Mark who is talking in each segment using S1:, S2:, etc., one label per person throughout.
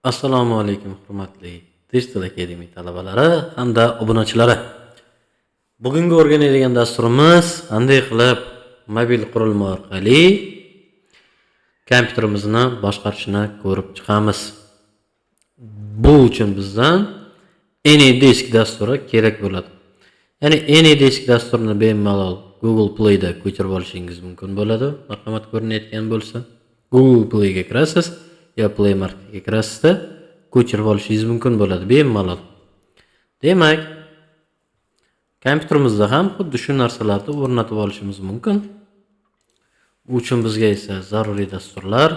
S1: Assalomu alaykum hurmatli Digital Academy talabalari hamda obunachilari. Bugungi o'rganadigan dasturimiz qanday qilib mobil qurilma orqali kompyuterimizni boshqarishni ko'rib chiqamiz. Bu uchun bizdan AnyDisk dasturi kerak bo'ladi. Ya'ni AnyDisk dasturini bemalol Google Play da ko'chirib olishingiz mumkin bo'ladi. Marhamat ko'rinayotgan bo'lsa, Google Play ga kirasiz. Ya Play Marketga kirasizda ko'chirib olishingiz mumkin bo'ladi bemalol. Demak, kompyuterimizda ham xuddi shu narsalarni o'rnatib olishimiz mumkin. Bu uchun bizga esa zaruriy dasturlar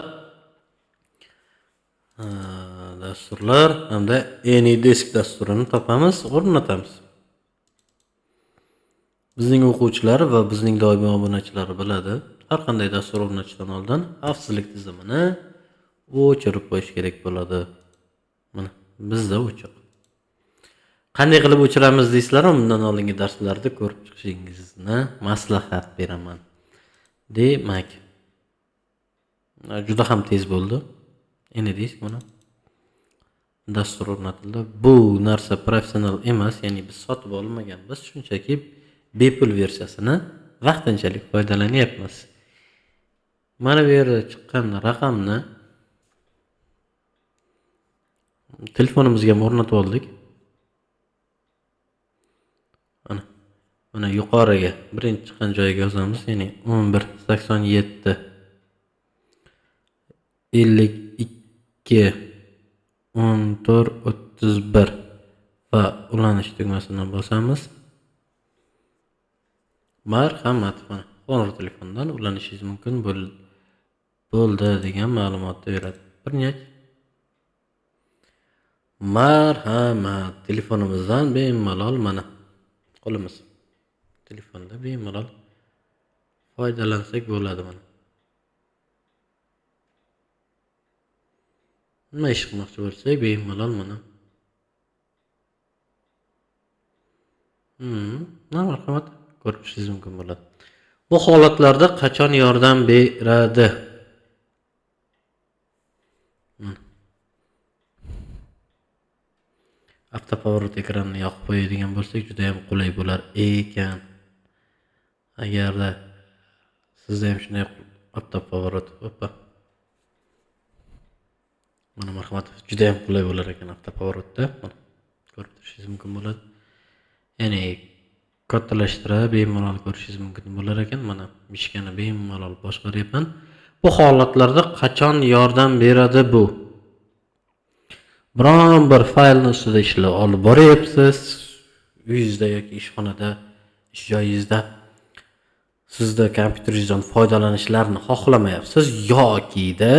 S1: hamda AnyDisk dasturini topamiz, o'rnatamiz. Bizning o'quvchilar va bizning doimiy obunachilari biladi, har qanday dastur o'rnatishdan oldin xavfsizlik tizimini o'chirib qo'yish kerak bo'ladi. Mana bizda o'chiq. Qanday qilib o'chiramiz deysizlar, bundan oldingi darslarda ko'rib chiqishingizni maslahat beraman. Demak, juda ham tez bo'ldi. AnyDisk mana dastur o'rnatildi. Bu narsa professional emas, ya'ni biz sotib olmaganmiz, shunchaki bepul versiyasini vaqtinchalik foydalanyapmiz. Mana bu yerda chiqqan raqamni telefonimizga o'rnatib oldik. Mana yuqoriga birinchi chiqqan joyiga yozamiz, ya'ni 1187 52 1431 va ulanish tugmasini bosamiz. Marhamat, mana qo'ng'iroq telefondan ulanishingiz mumkin bo'ldi degan ma'lumotni beradi. Birnech marhamat, telefonimizdan bemalol mana qo'limiz telefonda bemalol foydalansak bo'ladi. Mana nima ish qilmoqchi bo'lsak bemalol mana marhamat ko'rib chiqishingiz mumkin bo'ladi. Bu holatlarda qachon yordam beradi? Avtopоворot ekranini yoqib qo'yadigan bo'lsak juda ham qulay bo'lar ekan. Agarda sizda ham shunday avtopоворot mana marhamat, juda ham qulay bo'lar ekan avtopavorotda. Mana ko'rib turishingiz mumkin bo'ladi. Ya'ni kattalashtirib bemalol ko'rishingiz mumkin bo'lar ekan. Mana mishkani bemalol boshqaryapman. Bu holatlarda qachon yordam beradi bu? Biron bir faylni ustida ishlab olib boryapsiz, uyingizda yoki ishxonada, ish joyingizda sizda kompyuteringizdan foydalanishlarini xohlamayapsiz yoki-da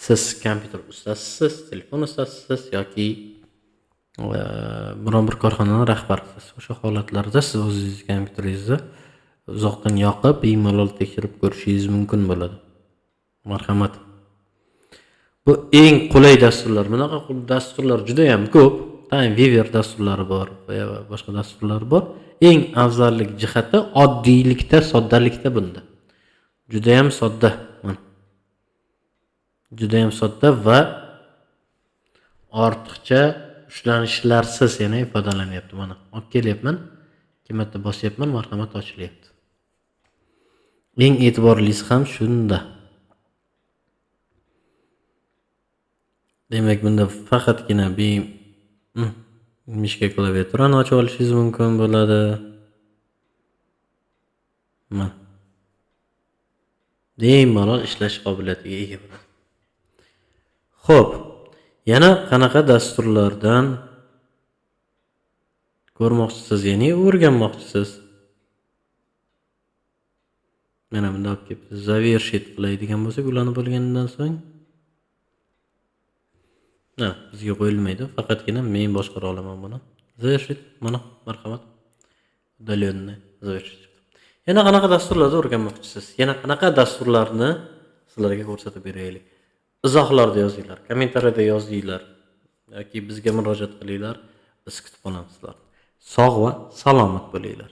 S1: siz kompyuter ustasisiz, telefon ustasisiz yoki biron bir korxonaning rahbarisiz. O'sha holatlarda siz o'zingiz kompyuteringizni uzoqdan yoqib, bemalol tekshirib ko'rishingiz mumkin bo'ladi. Marhamat. Bu eng qulay dasturlar. Bunaqa dasturlar juda ham ko'p. TimeWeaver dasturlari bor va boshqa dasturlar bor. Eng afzallik jihati oddiylikda, soddalikda bunda. Juda ham sodda. Juda ham sodda va ortiqcha ushlanishlarsiz yana ifodalanyapti. Mana olib kelyapman. Kimatda bosyapman, marhamat ochilyapti. Eng e'tiborlisi ham shunda. Demak, bunda faqatgina mishka klaviaturani ochib olishingiz mumkin bo'ladi. Mana bemalol ishlash qobiliyatiga ega bo'ladi. Xo'p, yana qanaqa dasturlardan ko'rmoqchisiz, ya'ni o'rganmoqchisiz? Mana bunda olib kelib zavershit qilaydigan bo'lsak, ulanib bo'lgandan so'ng bizga qo'yilmaydi, faqatgina men boshqara olaman buni. Zavershit, mana marhamat. Udalyonni zavershit. Yana qanaqa dasturlarni o'rganmoqchisiz? Yana qanaqa dasturlarni sizlarga ko'rsatib beraylik? Izohlarda yozinglar, kommentariyada yozinglar yoki bizga murojaat qilinglar. Biz kutib qolamiz sizlarni. Sog' va salomat bo'linglar.